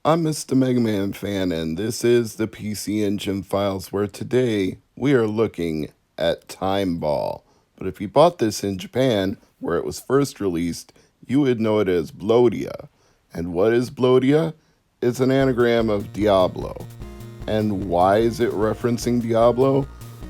I'm Mr. MegaManFan, and this is the PC Engine Files, where today we are looking at Timeball. But if you bought this in Japan, where it was first released, you would know it as Blodia. And what is Blodia? It's an anagram of Diablo. And why is it referencing Diablo?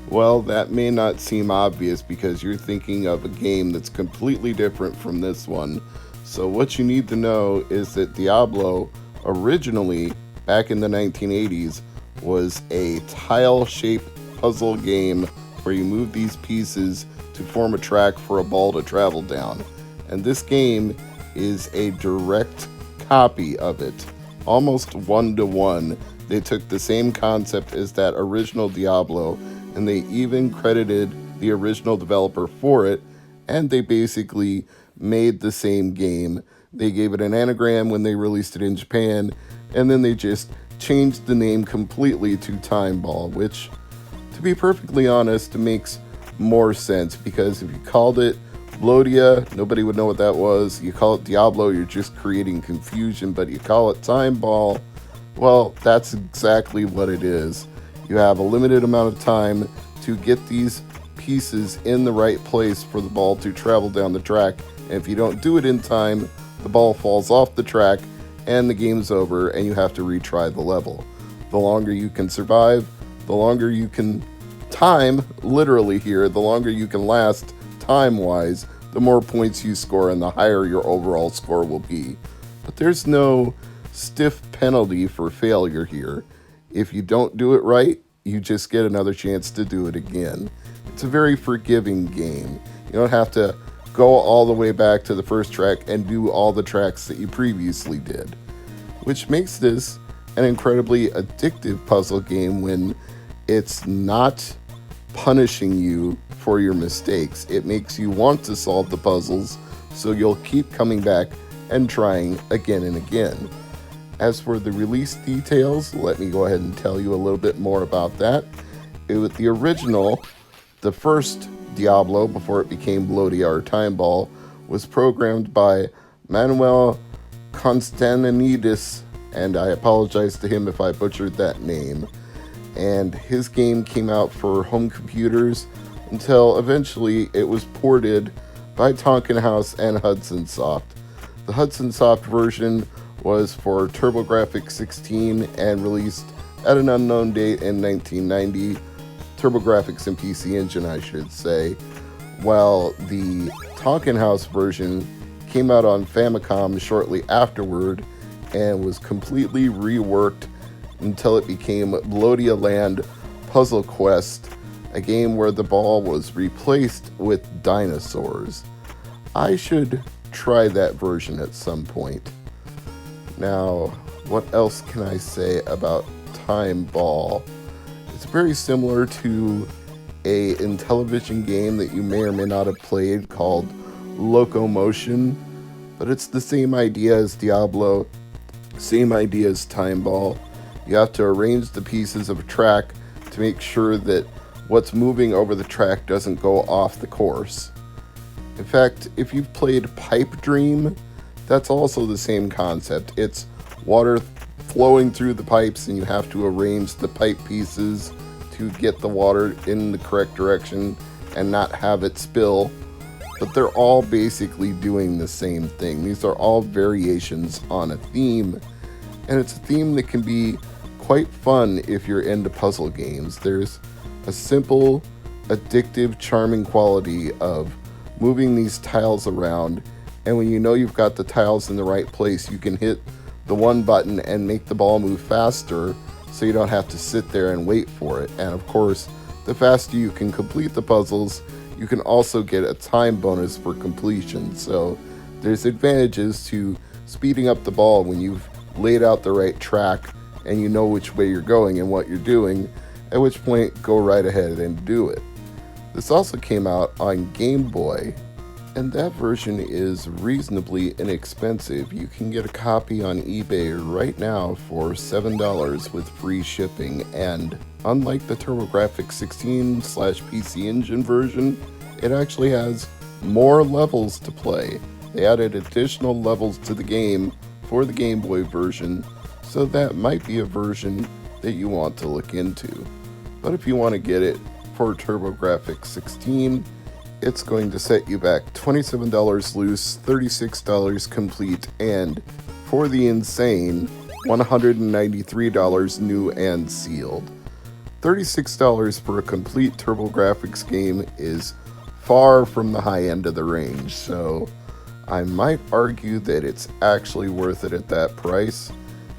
Well, that may not seem obvious because you're thinking of a game that's completely different from this one. So what you need to know is that Diablo originally, back in the 1980s, was a tile-shaped puzzle game where you move these pieces to form a track for a ball to travel down. And this game is a direct copy of it, almost one-to-one. They took the same concept as that original Diablo, and they even credited the original developer for it, and they basically made the same game. They gave it an anagram when they released it in Japan, and then they just changed the name completely to Timeball, which, to be perfectly honest, makes more sense, because if you called it Blodia, nobody would know what that was. You call it Diablo, you're just creating confusion, but you call it Timeball, well, that's exactly what it is. You have a limited amount of time to get these pieces in the right place for the ball to travel down the track, and if you don't do it in time, the ball falls off the track and the game's over and you have to retry the level. The longer you can survive, the longer you can time, literally here, the longer you can last time-wise, the more points you score and the higher your overall score will be. But there's no stiff penalty for failure here. If you don't do it right, you just get another chance to do it again. It's a very forgiving game. You don't have to go all the way back to the first track and do all the tracks that you previously did, which makes this an incredibly addictive puzzle game when it's not punishing you for your mistakes. It makes you want to solve the puzzles, so you'll keep coming back and trying again and again. As for the release details, let me go ahead and tell you a little bit more about that. It was the original, the first Diablo, before it became Blodia or Timeball, was programmed by Manuel Constantinidis, and I apologize to him if I butchered that name. And his game came out for home computers until eventually it was ported by Tonkin House and Hudson Soft. The Hudson Soft version was for TurboGrafx-16 and released at an unknown date in 1990. TurboGrafx and PC Engine, I should say, while the Tonkin House version came out on Famicom shortly afterward and was completely reworked until it became Blodia Land Puzzle Quest, a game where the ball was replaced with dinosaurs. I should try that version at some point. Now, what else can I say about Timeball? It's very similar to a Intellivision game that you may or may not have played called Locomotion, but it's the same idea as Diablo, same idea as Timeball. You have to arrange the pieces of a track to make sure that what's moving over the track doesn't go off the course. In fact, if you've played Pipe Dream, that's also the same concept. It's water flowing through the pipes and you have to arrange the pipe pieces to get the water in the correct direction and not have it spill. But they're all basically doing the same thing. These are all variations on a theme, and it's a theme that can be quite fun if you're into puzzle games. There's a simple, addictive, charming quality of moving these tiles around, and when you know you've got the tiles in the right place, you can hit the one button and make the ball move faster so you don't have to sit there and wait for it. And of course, the faster you can complete the puzzles, you can also get a time bonus for completion. So there's advantages to speeding up the ball when you've laid out the right track and you know which way you're going and what you're doing, at which point go right ahead and do it. This also came out on Game Boy, and that version is reasonably inexpensive. You can get a copy on eBay right now for $7 with free shipping, and unlike the TurboGrafx-16/PC Engine version, it actually has more levels to play. They added additional levels to the game for the Game Boy version, So that might be a version that you want to look into. But if you want to get it for TurboGrafx 16, it's going to set you back $27 loose, $36 complete, and for the insane $193 new and sealed. $36 for a complete TurboGrafx game is far from the high end of the range, so I might argue that it's actually worth it at that price.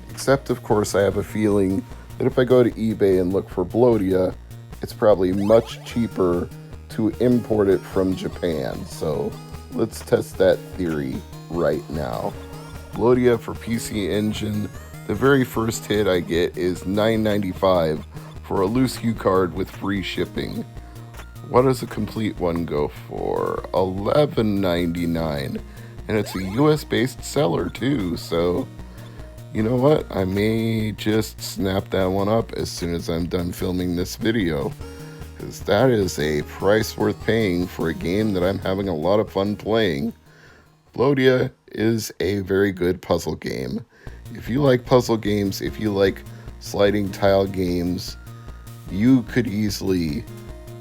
Except, of course, I have a feeling that if I go to eBay and look for Blodia, it's probably much cheaper to import it from Japan. So let's test that theory right now. Blodia for PC Engine, the very first hit I get is $9.95 for a loose hue card with free shipping. What does a complete one go for? $11.99, and it's a US-based seller too, so you know what? I may just snap that one up as soon as I'm done filming this video, because that is a price worth paying for a game that I'm having a lot of fun playing. Blodia is a very good puzzle game. If you like puzzle games, if you like sliding tile games, you could easily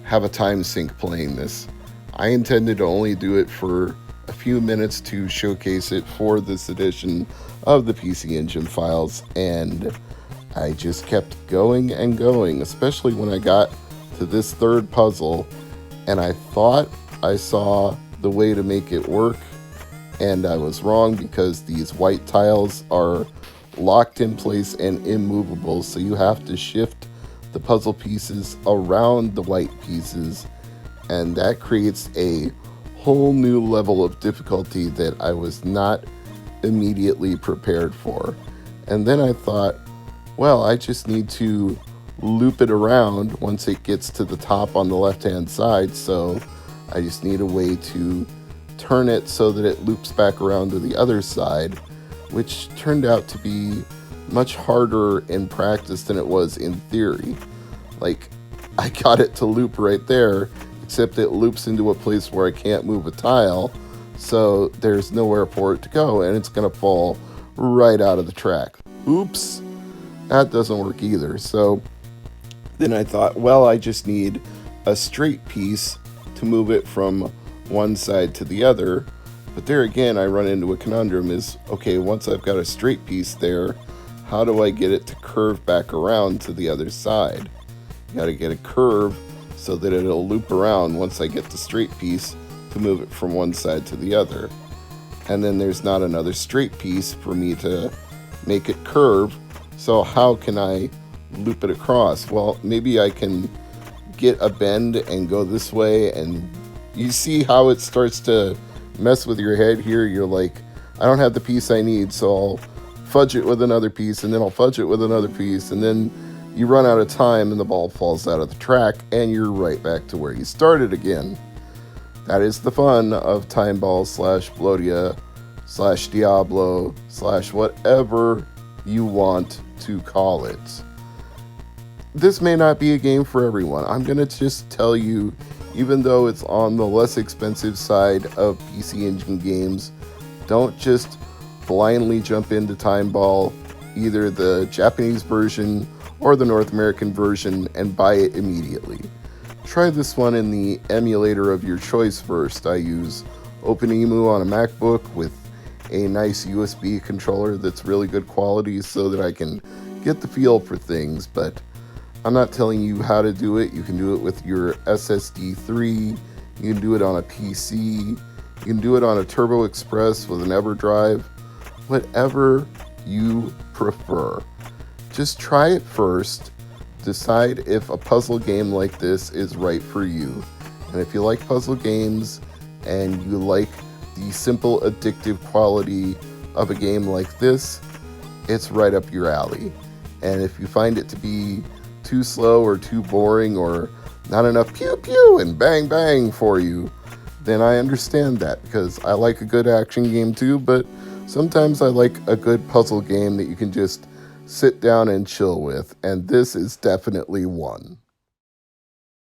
have a time sink playing this. I intended to only do it for a few minutes to showcase it for this edition of the PC Engine Files, and I just kept going and going, especially when I got to this third puzzle, and I thought I saw the way to make it work, and I was wrong because these white tiles are locked in place and immovable, so you have to shift the puzzle pieces around the white pieces, and that creates a whole new level of difficulty that I was not immediately prepared for. And then I thought, well, I just need to loop it around once it gets to the top on the left hand side, so I just need a way to turn it so that it loops back around to the other side, which turned out to be much harder in practice than it was in theory. Like, I got it to loop right there, except it loops into a place where I can't move a tile, so there's nowhere for it to go, and it's going to fall right out of the track. Oops, that doesn't work either. So then I thought, well, I just need a straight piece to move it from one side to the other. But there again, I run into a conundrum is, okay, once I've got a straight piece there, how do I get it to curve back around to the other side? You got to get a curve so that it'll loop around once I get the straight piece to move it from one side to the other. And then there's not another straight piece for me to make it curve, so how can I loop it across? Well, maybe I can get a bend and go this way, and you see how it starts to mess with your head here. You're like, I don't have the piece I need, so I'll fudge it with another piece, and then I'll fudge it with another piece, and then you run out of time and the ball falls out of the track and you're right back to where you started again. That is the fun of Timeball / Blodia / Diablo / whatever you want to call it. This may not be a game for everyone. I'm going to just tell you, even though it's on the less expensive side of PC Engine games, don't just blindly jump into Timeball, either the Japanese version or the North American version, and buy it immediately. Try this one in the emulator of your choice first. I use OpenEMU on a MacBook with a nice USB controller that's really good quality so that I can get the feel for things, but I'm not telling you how to do it. You can do it with your SSD 3, you can do it on a PC, you can do it on a Turbo Express with an EverDrive, whatever you prefer. Just try it first, decide if a puzzle game like this is right for you. And if you like puzzle games and you like the simple addictive quality of a game like this, it's right up your alley. And if you find it to be too slow or too boring or not enough pew pew and bang bang for you, then I understand that, because I like a good action game too, but sometimes I like a good puzzle game that you can just sit down and chill with, and this is definitely one.